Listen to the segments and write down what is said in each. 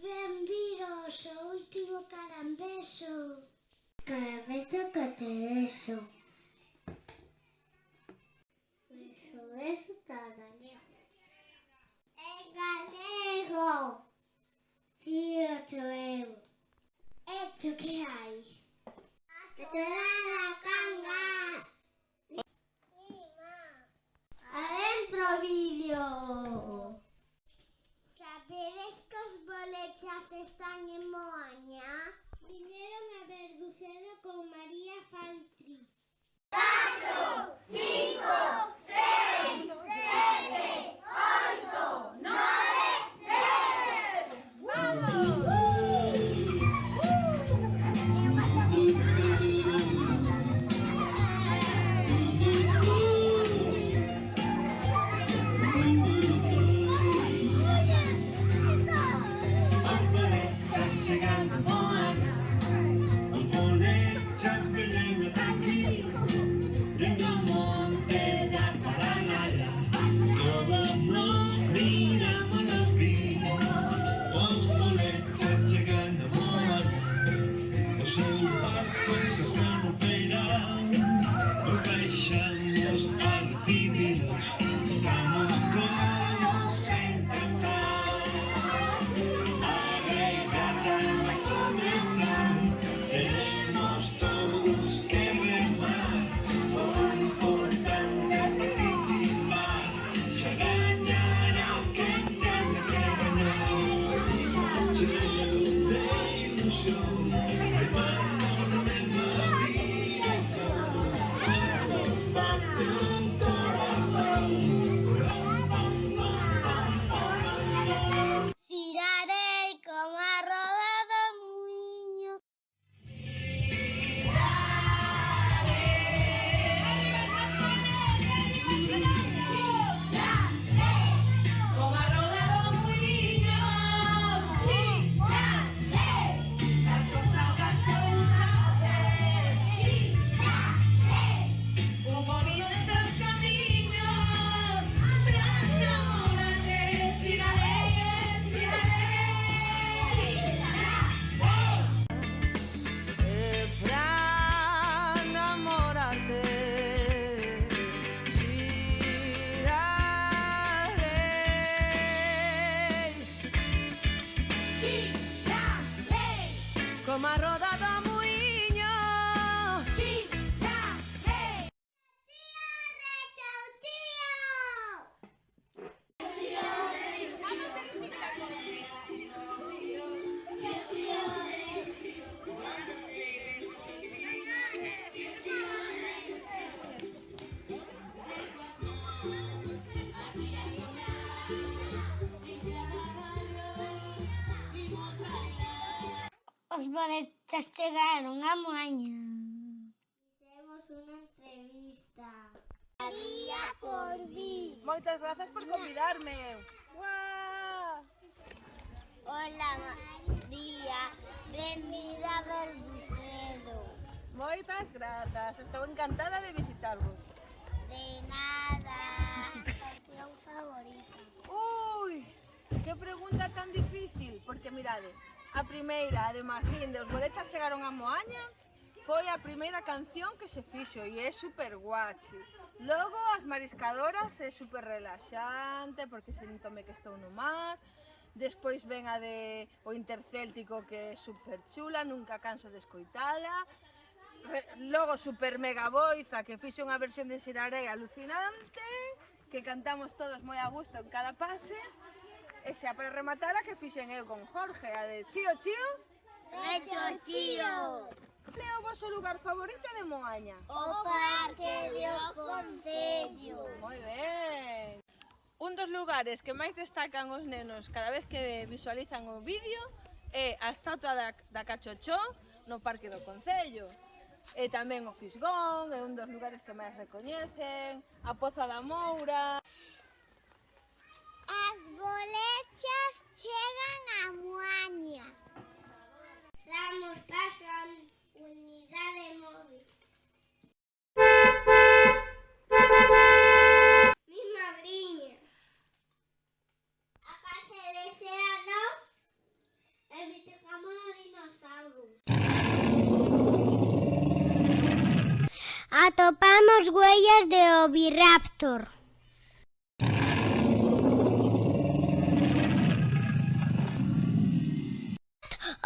Benvidos ao último carambeso. Carambeso cotereso. Eso taraña. En galego. Sí, ocho eu. Hecho que hai. A cangas. Mima. Adentro vídeo. Sabedes que os bolechas están en Moaña? Vinieron a ver buceo con María Faltri. 4, 5, 6, 7, 8, 9, 10. ¡Vamos! Chegando a Moaña, os bolechas veñen ata aquí, dentro do monte da Paranaia, todos nos miramos os vi, os bolechas chegando a Moaña, os seus barcos están no peirao, nos baixamos a recibilos, estamos todos encantados. Tenemos todos que remar, o importante é participar, xa gañará o que entende que gañou. Cheo de ilusión, remando na mesma dirección, nos bate o corazón. Xirarei como a roda do muiño. Como a roda do muiño, as cosas son a ver, como nuestros camiños, pra enamorarte, xirarei, pra enamorarte, como a roda do muiño, Os bolechas chegaron a Moaña. Fixemos unha entrevista. María por vir. Moitas grazas por convidarme. ¡Guau! Hola, María. Benvida a ver buceo. Moitas grazas, estou encantada de visitarvos. De nada. Canción favorita. Ui, que pregunta tan difícil, porque mirade, a primeira, además, de os bolechas chegaron a Moaña, foi a primeira canción que se fixo e é super guachi. Logo, as mariscadoras é super relaxante, porque síntome que estou no mar. Despois ven a de o intercéltico, que é super chula, nunca canso de escoitala. Logo, super mega boiza, que fixo unha versión de Xirarei alucinante, que cantamos todos moi a gusto en cada pase. E xa para rematar a que fixen eu con Jorge, a de Chío Chío. Hecho chío. É o vosso lugar favorito de Moaña? O Parque do Concello. Moi ben. Un dos lugares que máis destacan os nenos cada vez que visualizan o vídeo é a estatua da Cachochó no Parque do Concello. E tamén o Fisgón, é un dos lugares que máis recoñecen, a Poza da Moura. As bolechas chegan a Moaña. Damos paso a unidade móvil. Mi madriña. Velociraptor.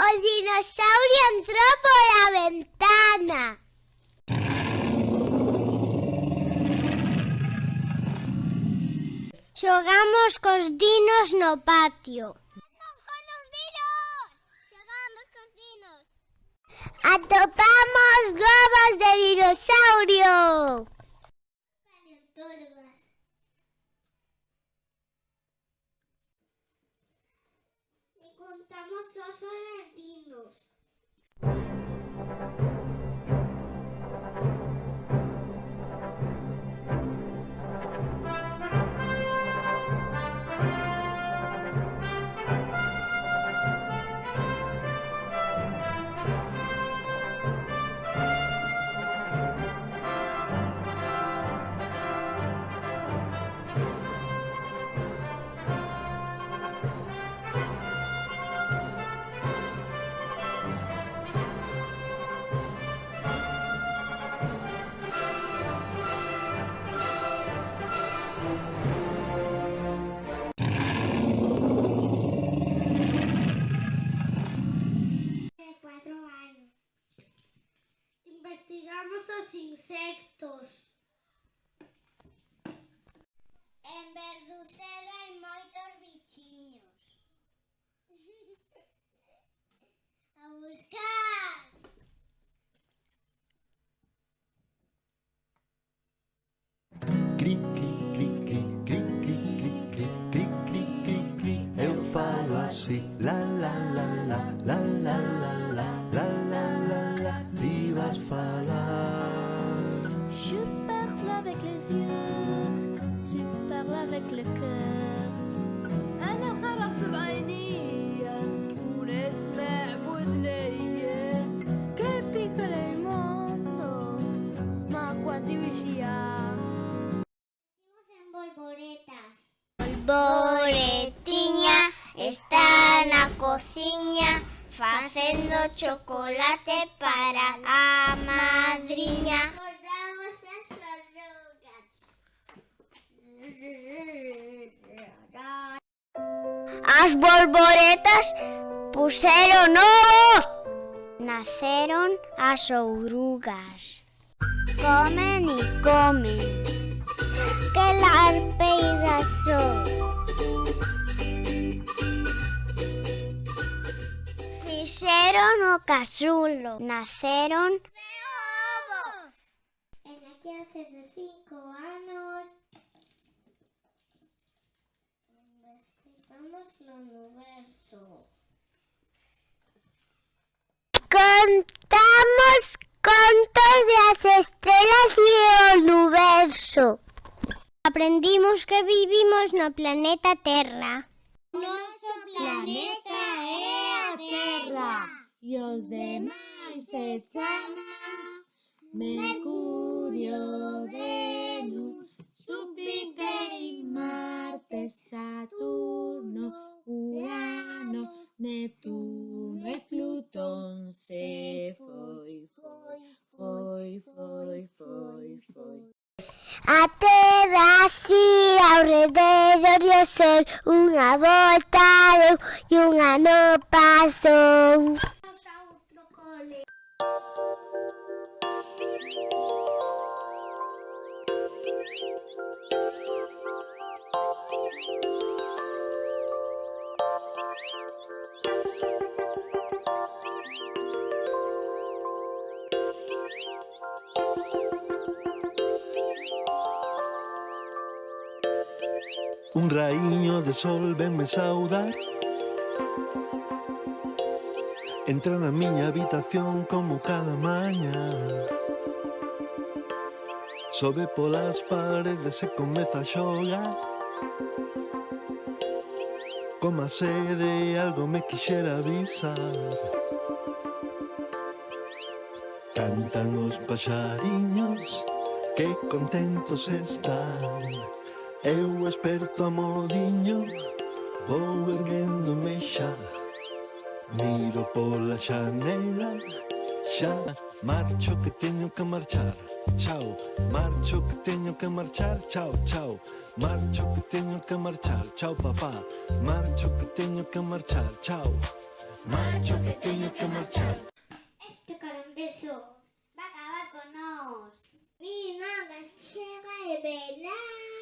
O dinosaurio entró por la ventana. Xogamos cos dinos no patio. Atopamos globos de dinosaurio. Paleontólogas. Y contamos osos de dinos. Investigamos os insectos. En Verduceda hai moitos bichiños. A buscar! Cri, cri, cri, cri, cri, cri, cri, cri, cri, cri, cri. Eu falo así, la la la la, la la la la, la la la la. Ti vas falar. Je parle avec les yeux, tu parles avec le cœur. أنا خلاص بعينيا ونسمع بودنيا. Che piccolo è il mondo, ma quanti vicini ha. Estamos en Bolboretas. Bolboretiña está na cociña facendo chocolate para a madriña. Acordamos as orugas. As bolboretas puseron ovos. Naceron as orugas. Comen y comen. Que larpeiras son. Fixeron o casulo. Naceron ovos. En la clase de 5 años investigamos lo universo. Contamos contos de las estrellas y el universo. Aprendimos que vivimos no planeta Terra. Noso planeta é a Terra. E os demais se chaman Mercurio, Venus, Júpiter y Marte, Saturno, Urano, Neptuno e Plutón. Se foi. A Terra así ao redor do Sol, unha volta deu e unha no pasou. Un raíño de sol venme saudar. Entra na miña habitación como cada mañá. Sobe polas paredes e comeza a xogar. Como a sede algo me quixera avisar. Cantan os paxariños, que contentos están. Eu esperto a modiño, vou erguéndome xa. Miro pola xanela, Xa marcho que teño que marchar. Chao, marcho que teño que marchar. Chao, chao, marcho que teño que marchar. Chao, papá, marcho que teño que marchar. Chao, marcho que teño que marchar. Este carambeso va a acabar con nós. Mi mamá chega e verá.